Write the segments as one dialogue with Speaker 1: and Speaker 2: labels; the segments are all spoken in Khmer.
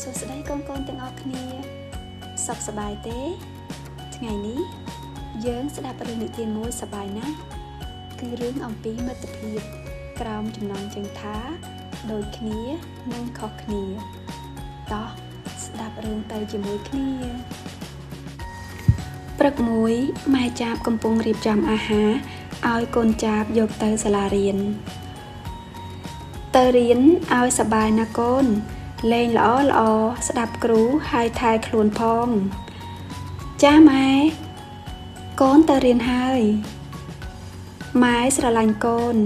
Speaker 1: សួស្តីកូនៗទាំងអស់គ្នាសុខសប្បាយទេថ្ងៃនេះយើងស្ដាប់រឿងនិទានមួយសប្បាយណាស់គឺរឿងអំពីមិត្តភាពក្រោមចំណងជើងថាដូចគ្នានិងខុសគ្នាតោះស្ដាប់រឿងទៅជាមួយគ្នាព្រឹកមួយម៉ែចាបកំពុងរៀបចំអាហារឲ្យកូនចាបយកទៅសាលារៀនទៅរៀនឲ្យសប្បាយណាកូនលេងល្អស្ដាប់គ្រូហើយថែខ្លួនផងចាម៉ែកូនទៅរៀនហើយម៉ែស្រឡាញ់កូន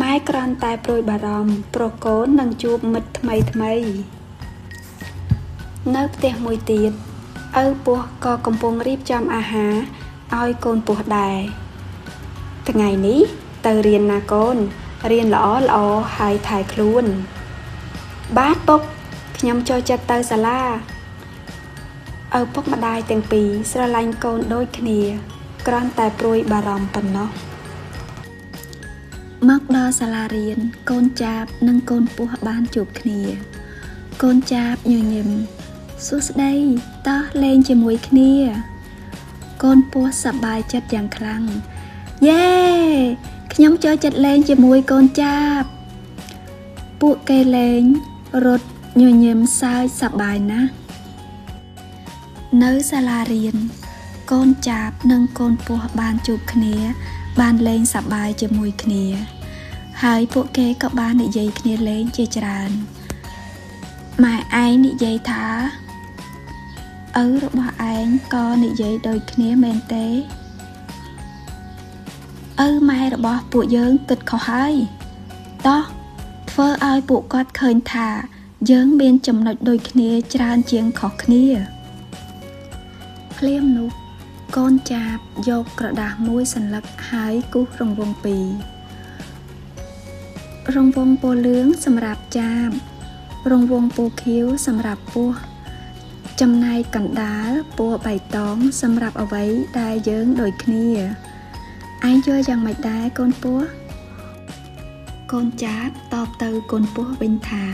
Speaker 1: ម៉ែគ្រាន់តែព្រួយបារម្ភព្រោះកូននឹងជួបមិត្តថ្មីនៅផ្ទះមួយទៀតឪពោះក៏កំពុងរៀបចំអាហារឲ្យកូនពោះដែរថ្ងៃនេះទៅរៀនណាកូនរៀនល្អហើយថែខ្លួនបាទពុកខ្ញុំចូលចិត្តទៅសាលាឪពុកម្ដាយទាំងពីរស្រឡាញ់កូនដូចគ្នាគ្រាន់តែព្រួយបារម្ភប៉ុណ្ណោះមកដល់សាលារៀនកូនចាបនិងកូនពោះបានជួបគ្នាកូនចាបញញឹមសួស្ដីតោះលេងជាមួយគ្នាកូនពោះសប្បាយចិត្តយ៉ាងខ្លាំងយេខ្ញុំចូលចិត្តលេងជាមួយកូនចាបពួកគេលេងរត់ញញឹមសើចសប្បាយណាស់នៅសាលារៀនកូនចាបនិងកូនពោះបានជួបគ្នាបានលេងសប្បាយជាមួយគ្នាហើយពួកគេក៏បាននិយាយគ្នាលេងជាច្រើនម៉ែឯងនិយាយថាឪរបស់ឯងក៏និយាយដូចគ្នាមែនទេឪម៉ែរបស់ពួកយើងគិតខុសហើយតោះធ្វើឲ្យពួកគាត់ឃើញថាយើងមានចំណុចដូចគ្នាច្រើនជាងខុសគ្នាភ្លាមនោះកូនចាបយកក្រដាសមួយសន្លឹកហើយគូសរង្វង់ពីររង្វង់ពណ៌លឿងសម្រាប់ចាបរង្វង់ពណ៌ខៀវសម្រាប់ពោះចំណែកកណ្ដាលពណ៌បៃតងសម្រាប់អ្វីដែលយើងដូចគ្នាឯងយល់យ៉ាងម៉េចដែរកូនពោះកូនចាបតបទៅកូនពោះវិញថា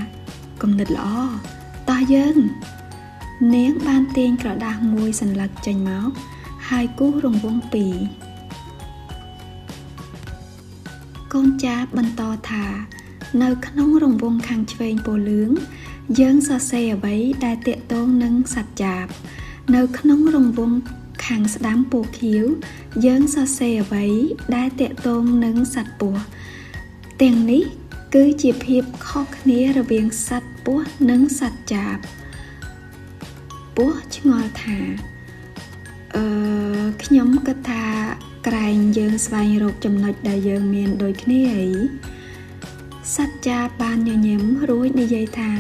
Speaker 1: គំនិតល្អតោះយើងនាងបានទាញក្រដាសមួយសន្លឹកចេញមកហើយគូសរង្វង់ពីរកូនចាបបន្តថានៅក្នុងរង្វង់ខាងឆ្វេងពណ៌លឿងយើងសរសេរអ្វីដែលទាក់ទងនឹងសត្វចាបនៅក្នុងរង្វង់ខាងស្ដាំពណ៌ខៀវយើងសរសេរអ្វីដែលទាក់ទងនឹងសត្វពស់ទាំងនេះគឺជាភាពខុសគ្នារវាងសត្វពស់និងសត្វចាបពស់ឆ្ងល់ថាខ្ញុំគិតថាក្រែងយើងស្វែងរកចំណុចដែលយើងមានដូចគ្នាអីសត្វចាបបានញញឹមរួចនិយាយថា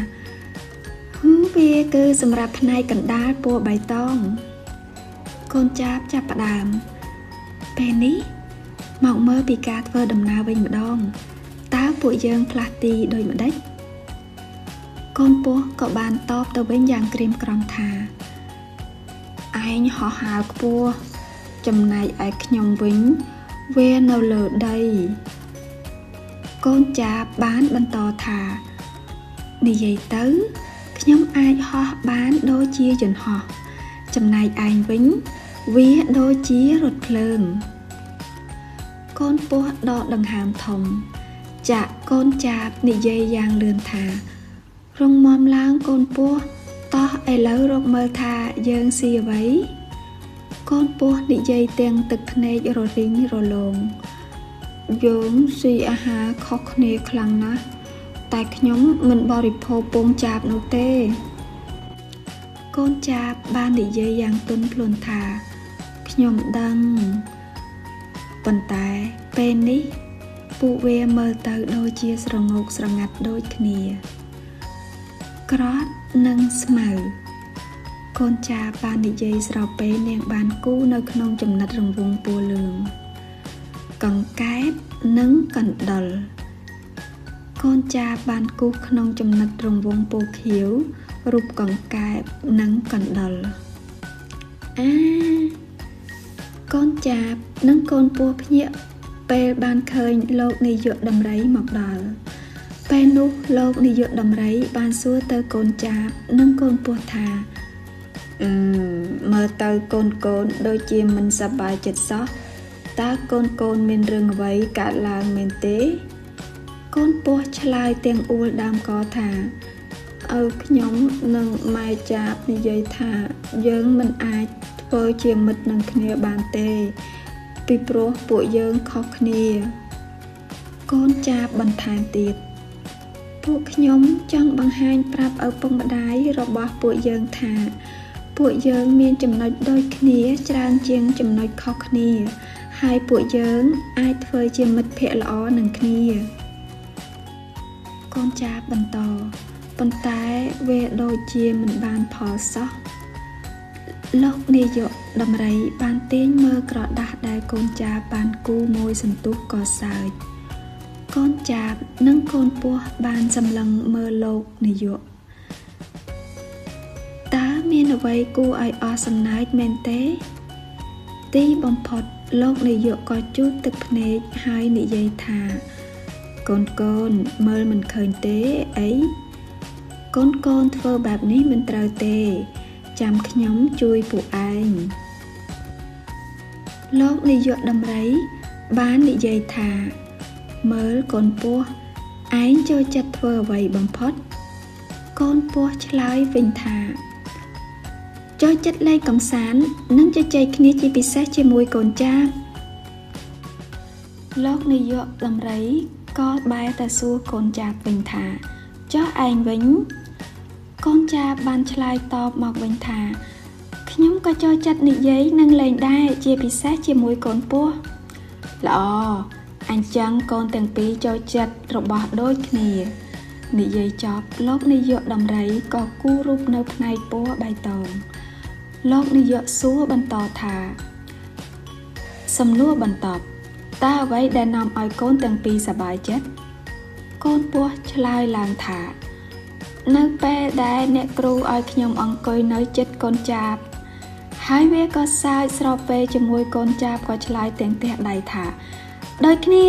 Speaker 1: វាគឺសម្រាប់ផ្នែកកណ្ដាលពណ៌បៃតងកូនចាបចាប់ផ្ដើមពេលនេះមកមើលពីការធ្វើដំណើរវិញម្ដងតើពួកយើងផ្លាស់ទីដូចម្ដេចកូនពោះក៏បានតបទៅវិញយ៉ាងក្រៀមក្រំថាឯងហោះហើរខ្ពស់ចំណែកឯខ្ញុំវិញវានៅលើដីកូនចាបបានបន្តថានិយាយទៅខ្ញុំអាចហោះបានដូចជាយន្តហោះចំណែកឯងវិញវាដូចជារថភ្លើងកូនពោះដកដង្ហើមធំចាក់កូនចាបនិយាយយ៉ាងលឿនថារងមាំឡើងកូនពោះតោះឥឡូវរកមើលថាយើងស៊ីអ្វីកូនពោះនិយាយទាំងទឹកភ្នែកររីងរលោងយើងស៊ីអាហារខុសគ្នាខ្លាំងណាស់តែខ្ញុំមិនបរិភោគពងចាបនោះទេកូនចាបបាននិយាយយ៉ាងទន់ភ្លន់ថាខ្ញុំដឹងប៉ុន្តែពេលនេះពួកវាមើលទៅដូចជាស្រងោកស្រងាត់ដូចគ្នាក្រត់និងស្មៅកូនចាបបាននិយាយស្របពេលនាងបានគូនៅក្នុងចំណិតរង្វង់ពណ៌លឿងកង្កែបនិងកណ្ដុរកូនចាបបានគូសក្នុងចំណិតរង្វង់ពណ៌ខៀវរូបកង្កែបនិងកណ្ដុរកូនចាបនិងកូនពោះភ្ញាក់ពេលបានឃើញលោកនាយកដំរីមកដល់ ពេលនោះលោកនាយកដំរីបានសួរទៅកូនចាបនិងកូនពោះថាមើលទៅកូនដូចជាមិនសប្បាយចិត្តសោះតើកូនមានរឿងអ្វីកើតឡើងមែនទេកូនពោះឆ្លើយទាំងអួលដើមកថាឪខ្ញុំនិងម៉ែចាបនិយាយថាយើងមិនអាចធ្វើជាមិត្តនឹងគ្នាបានទេពីព្រោះពួកយើងខុសគ្នាកូនចាបបន្ថែមទៀតពួកខ្ញុំចង់បង្ហាញប្រាប់ឪពុកម្ដាយរបស់ពួកយើងថាពួកយើងមានចំណុចដូចគ្នាច្រើនជាងចំណុចខុសគ្នាហើយពួកយើងអាចធ្វើជាមិត្តភក្តិល្អនឹងគ្នាកូនចាបបន្តប៉ុន្តែវាដូចជាមិនបានផលសោះលោកនាយកដំរីបានទាញមើលក្រដាស់ដែលកូនចាបបានគូមួយសន្ទុះក៏សើចកូនចាបនិងកូនពោះបានសម្លឹងមើលលោកនាយកតើមានអ្វីគួរឲ្យអស់សំណើចមែនទេទីបំផុតលោកនាយកក៏ជូតទឹកភ្នែកហើយនិយាយថាកូនមើលមិនឃើញទេអីកូនធ្វើបែបនេះមិនត្រូវទេចាំខ្ញុំជួយពួកឯងលោកនាយកដំរីបាននិយាយថាមើលកូនពោះឯងចូលចិត្តធ្វើអ្វីបំផុតកូនពោះឆ្លើយវិញថាចូលចិត្តលេងកម្សាន្តនិងជជែកគ្នាជាពិសេសជាមួយកូនចាបលោកនាយកដំរីក៏បែរទៅសួរកូនចាបវិញថាចុះឯងវិញកូនចាបបានឆ្លើយតបមកវិញថាខ្ញុំក៏ចូលចិត្តនិយាយនិងលេងដែរជាពិសេសជាមួយកូនពោះល្អអញ្ចឹងកូនទាំងពីរចូលចិត្តរបស់ដូចគ្នានិយាយចប់លោកនាយកដំរីក៏គូររូបនៅផ្នែកពណ៌បៃតងលោកនាយកសួរបន្តថាសំណួរបន្តតើអ្វីដែលនាំឲ្យកូនទាំងពីរសប្បាយចិត្តកូនពោះឆ្លើយឡើងថានៅពេលដែលអ្នកគ្រូឲ្យខ្ញុំអង្គុយនៅជិតកូនចាបហើយវាក៏សើចស្របពេលជាមួយកូនចាបក៏ឆ្លើយទាំងទះដៃថាដូចគ្នា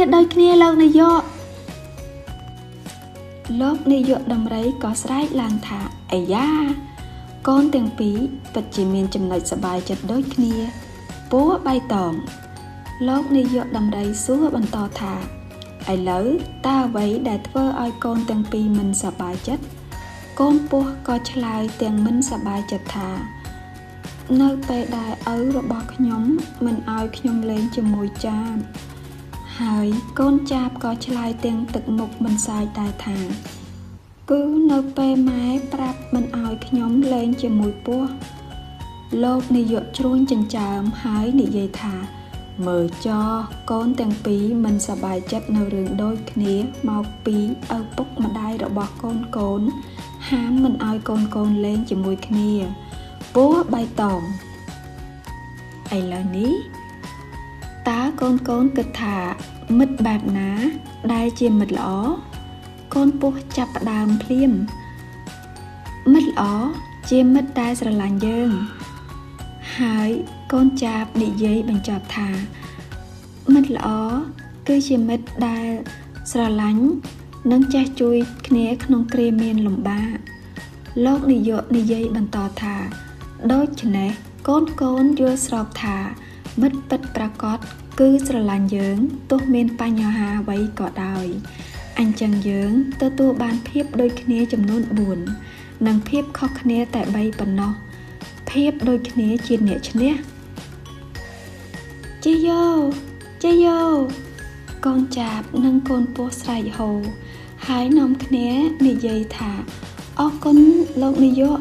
Speaker 1: លោកនាយកដំរីក៏ស្រែកឡើងថាអាយ៉ាកូនទាំងពីរពិតជាមានចំណុចសប្បាយចិត្តដូចគ្នាពណ៌បៃតងលោកនាយកដំរីសួរបន្តថាឥឡូវតើអ្វីដែលធ្វើឲ្យកូនទាំងពីរមិនសប្បាយចិត្តកូនពោះក៏ឆ្លើយទាំងមិនសប្បាយចិត្តថានៅពេលដែលឪរបស់ខ្ញុំមិនឲ្យខ្ញុំលេងជាមួយចាបហើយកូនចាបក៏ឆ្លើយទាំងទឹកមុខមិនសាយដែរថាគឺនៅពេលម៉ែប្រាប់មិនឲ្យខ្ញុំលេងជាមួយពោះលោកនាយកជ្រួញចិញ្ចើមហើយនិយាយថាមើលចោះកូនទាំងពីរមិនសប្បាយចិត្តនៅរឿងដូចគ្នាមកពីឪពុកម្ដាយរបស់កូនហាមមិនឲ្យកូនលេងជាមួយគ្នាពណ៌បៃតងឥឡូវនេះតើកូនគិតថាមិត្តបែបណាដែលជាមិត្តល្អកូនពោះចាប់ផ្ដើមភ្លាមមិត្តល្អជាមិត្តដែលស្រឡាញ់យើងហើយកូនចាបនិយាយបញ្ចប់ថាមិត្តល្អគឺជាមិត្តដែលស្រឡាញ់និងចេះជួយគ្នាក្នុងគ្រាមានលំបាកលោកនាយកនិយាយបន្តថាដូច្នេះកូនយល់ស្របថាមិត្តពិតប្រាកដគឺស្រឡាញ់យើងទោះមានបញ្ហាអ្វីក៏ដោយអញ្ចឹងយើងទទួលបានភាពដូចគ្នាចំនួន4និងភាពខុសគ្នាតែ3ប៉ុណ្ណោះភាពដូចគ្នាជាអ្នកឈ្នះជ័យយោកូនចាបនិងកូនពោះស្រែកហូហើយនាំគ្នានិយាយថាអរគុណលោកនាយក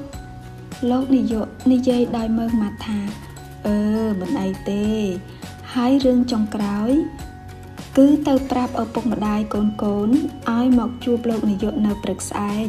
Speaker 1: និយាយដោយមើលមាត់ថាមិនអីទេហើយរឿងចុងក្រោយគឺទៅប្រាប់ឪពុកម្ដាយកូនឲ្យមកជួបលោកនាយកនៅព្រឹកស្អែក